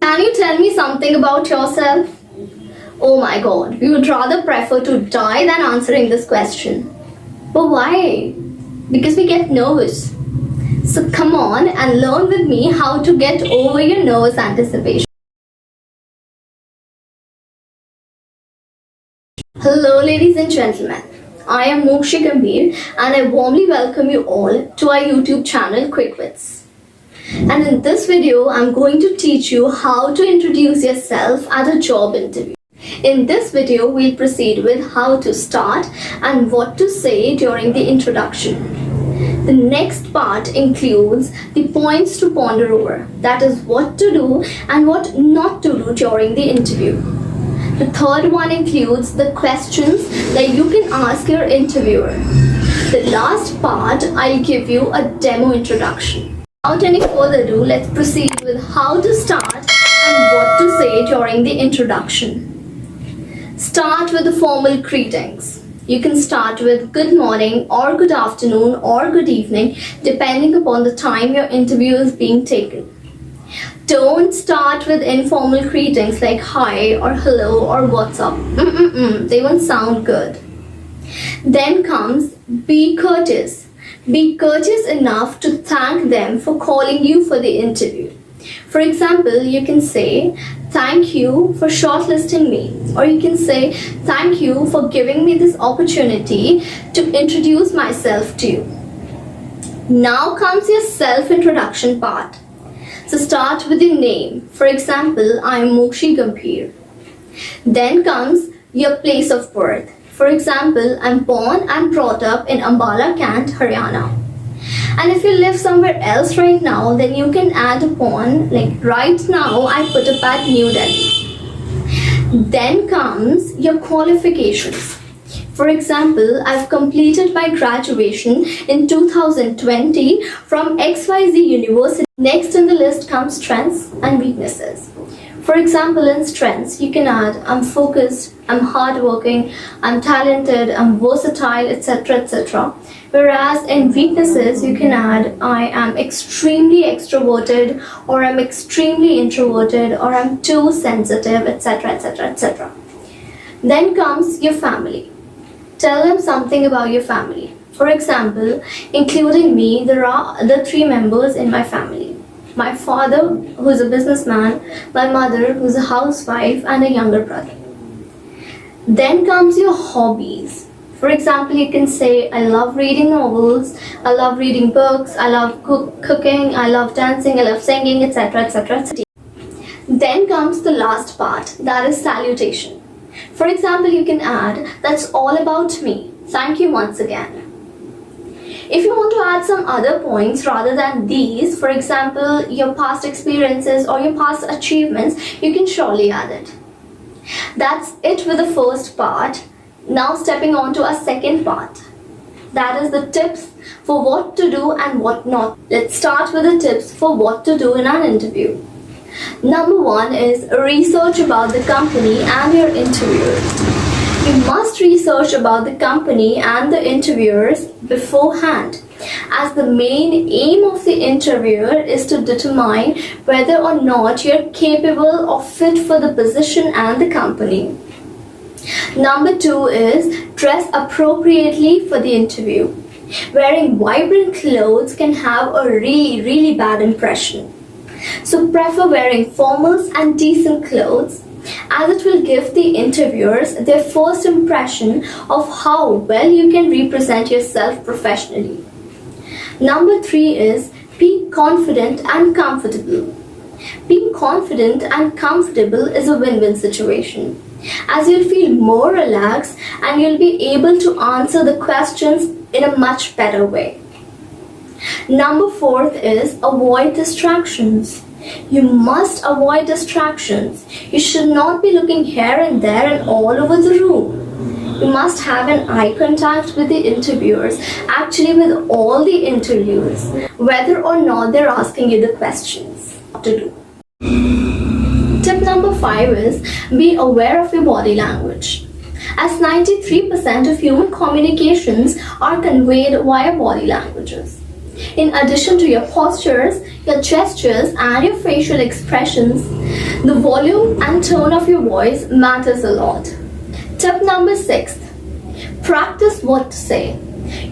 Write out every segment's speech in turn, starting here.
Can you tell me something about yourself? Oh my god, we would rather prefer to die than answering this question. But why? Because we get nervous. So come on and learn with me how to get over your nervous anticipation. Hello ladies and gentlemen, I am Mokshi Gambhir and I warmly welcome you all to our YouTube channel Quick Wits. And in this video, I'm going to teach you how to introduce yourself at a job interview. In this video, we'll proceed with how to start and what to say during the introduction. The next part includes the points to ponder over, that is what to do and what not to do during the interview. The third one includes the questions that you can ask your interviewer. The last part, I'll give you a demo introduction. Without any further ado, let's proceed with how to start and what to say during the introduction. Start with the formal greetings. You can start with good morning or good afternoon or good evening depending upon the time your interview is being taken. Don't start with informal greetings like hi or hello or what's up. They won't sound good. Then comes be courteous. Be courteous enough to thank them for calling you for the interview. For example, you can say, thank you for shortlisting me. Or you can say, thank you for giving me this opportunity to introduce myself to you. Now comes your self-introduction part. So start with your name. For example, I am Mokshi Gambhir. Then comes your place of birth. For example, I'm born and brought up in Ambala, Kant, Haryana. And if you live somewhere else right now, then you can add upon, like right now, I put up at New Delhi. Then comes your qualifications. For example, I've completed my graduation in 2020 from XYZ University. Next in the list comes strengths and weaknesses. For example, in strengths, you can add I'm focused, I'm hardworking, I'm talented, I'm versatile, etc. etc. Whereas in weaknesses, you can add I am extremely extroverted, or I'm extremely introverted, or I'm too sensitive, etc. etc. etc. Then comes your family. Tell them something about your family. For example, including me, there are the 3 members in my family. My father, who is a businessman, my mother, who is a housewife, and a younger brother. Then comes your hobbies. For example, you can say, I love reading novels, I love reading books, I love cooking, I love dancing, I love singing, etc. etc. etc. Then comes the last part, that is salutation. For example, you can add, that's all about me. Thank you once again. If you want to add some other points rather than these, for example, your past experiences or your past achievements, you can surely add it. That's it with the first part. Now stepping on to our second part. That is the tips for what to do and what not. Let's start with the tips for what to do in an interview. Number 1 is research about the company and your interviewer. You must research about the company and the interviewers beforehand, as the main aim of the interviewer is to determine whether or not you're capable or fit for the position and the company. Number 2 is dress appropriately for the interview. Wearing vibrant clothes can have a really bad impression. So prefer wearing formals and decent clothes, as it will give the interviewers their first impression of how well you can represent yourself professionally. Number 3 is be confident and comfortable. Being confident and comfortable is a win-win situation, as you'll feel more relaxed and you'll be able to answer the questions in a much better way. Number 4 is avoid distractions. You must avoid distractions. You should not be looking here and there and all over the room. You must have an eye contact with the interviewers, actually with all the interviews, whether or not they're asking you the questions. What to do. Tip number 5 is be aware of your body language, as 93% of human communications are conveyed via body languages. In addition to your postures, your gestures and your facial expressions, the volume and tone of your voice matters a lot. Tip number 6. Practice what to say.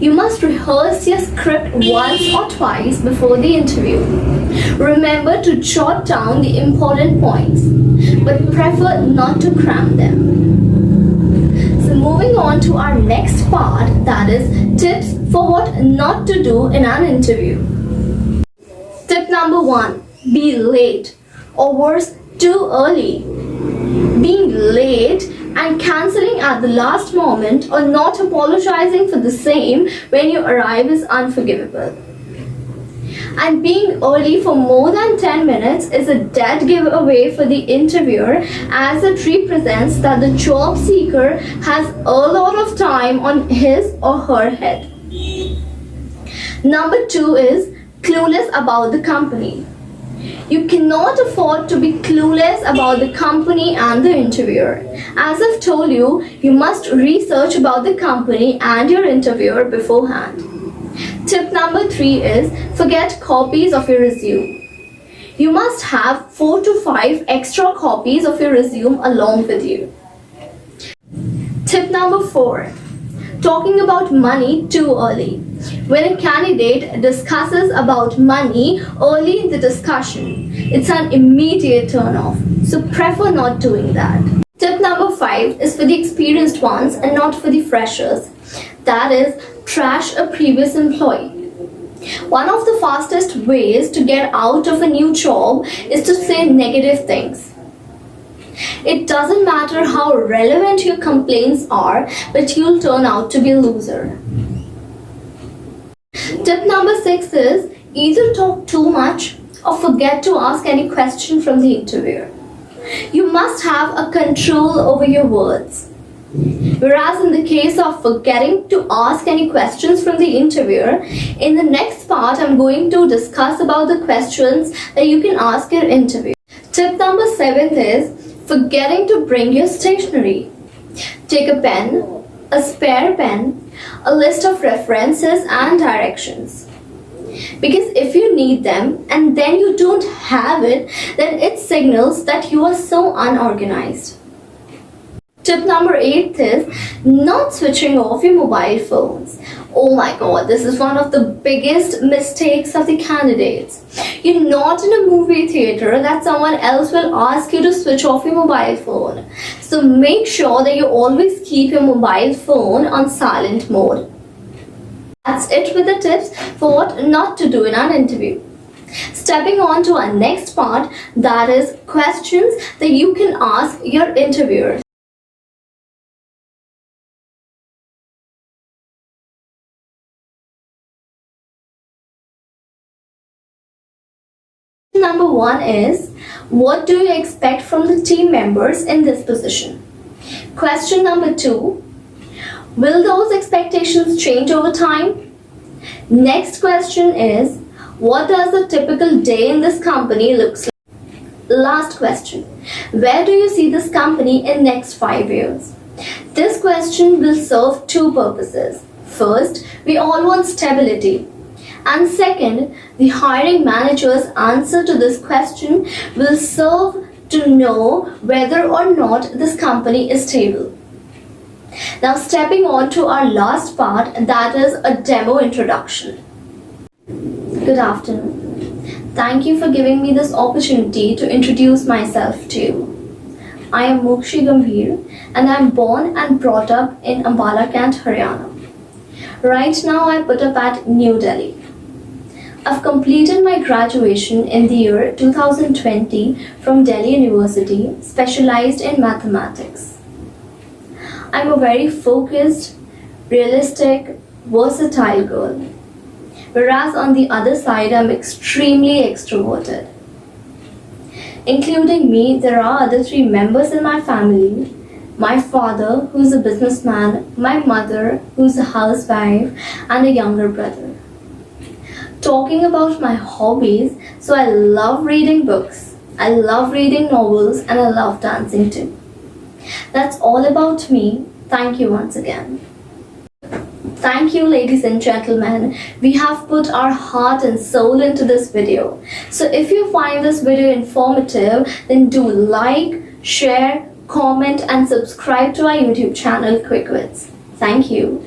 You must rehearse your script once or twice before the interview. Remember to jot down the important points, but prefer not to cram them. So moving on to our next part, that is tips for what not to do in an interview. Tip number 1. Be late, or worse, too early. Being late and cancelling at the last moment or not apologizing for the same when you arrive is unforgivable. And being early for more than 10 minutes is a dead giveaway for the interviewer, as it represents that the job seeker has a lot of time on his or her head. Number 2 is clueless about the company. You cannot afford to be clueless about the company and the interviewer. As I've told you, you must research about the company and your interviewer beforehand. Tip number 3 is forget copies of your resume. You must have 4 to 5 extra copies of your resume along with you. Tip number 4. Talking about money too early. When a candidate discusses about money early in the discussion, it's an immediate turn-off. So prefer not doing that. Tip number 5 is for the experienced ones and not for the freshers. That is, trash a previous employee. One of the fastest ways to get out of a new job is to say negative things. It doesn't matter how relevant your complaints are, but you'll turn out to be a loser. Tip number 6 is either talk too much or forget to ask any question from the interviewer. You must have a control over your words. Whereas in the case of forgetting to ask any questions from the interviewer, in the next part I'm going to discuss about the questions that you can ask your interviewer. Tip number 7 is forgetting to bring your stationery. Take a pen, a spare pen, a list of references and directions. Because if you need them and then you don't have it, then it signals that you are so unorganized. Tip number 8 is not switching off your mobile phones. Oh my god, this is one of the biggest mistakes of the candidates. You're not in a movie theater that someone else will ask you to switch off your mobile phone. So make sure that you always keep your mobile phone on silent mode. That's it with the tips for what not to do in an interview. Stepping on to our next part, that is questions that you can ask your interviewer. Number 1 is, what do you expect from the team members in this position? Question number 2, will those expectations change over time? Next question is, what does a typical day in this company looks like? Last question, where do you see this company in next 5 years? This question will serve 2 purposes. First, we all want stability. And second, the hiring manager's answer to this question will serve to know whether or not this company is stable. Now stepping on to our last part, that is a demo introduction. Good afternoon. Thank you for giving me this opportunity to introduce myself to you. I am Mokshi Gambhir and I am born and brought up in Ambala Kant, Haryana. Right now I put up at New Delhi. I've completed my graduation in the year 2020 from Delhi University, specialized in mathematics. I'm a very focused, realistic, versatile girl. Whereas on the other side, I'm extremely extroverted. Including me, there are other 3 members in my family. My father, who's a businessman, my mother, who's a housewife, and a younger brother. Talking about my hobbies, so I love reading books, I love reading novels, and I love dancing too. That's all about me. Thank you once again. Thank you, ladies and gentlemen. We have put our heart and soul into this video. So if you find this video informative, then do like, share, comment and subscribe to our YouTube channel Quick Wits. Thank you.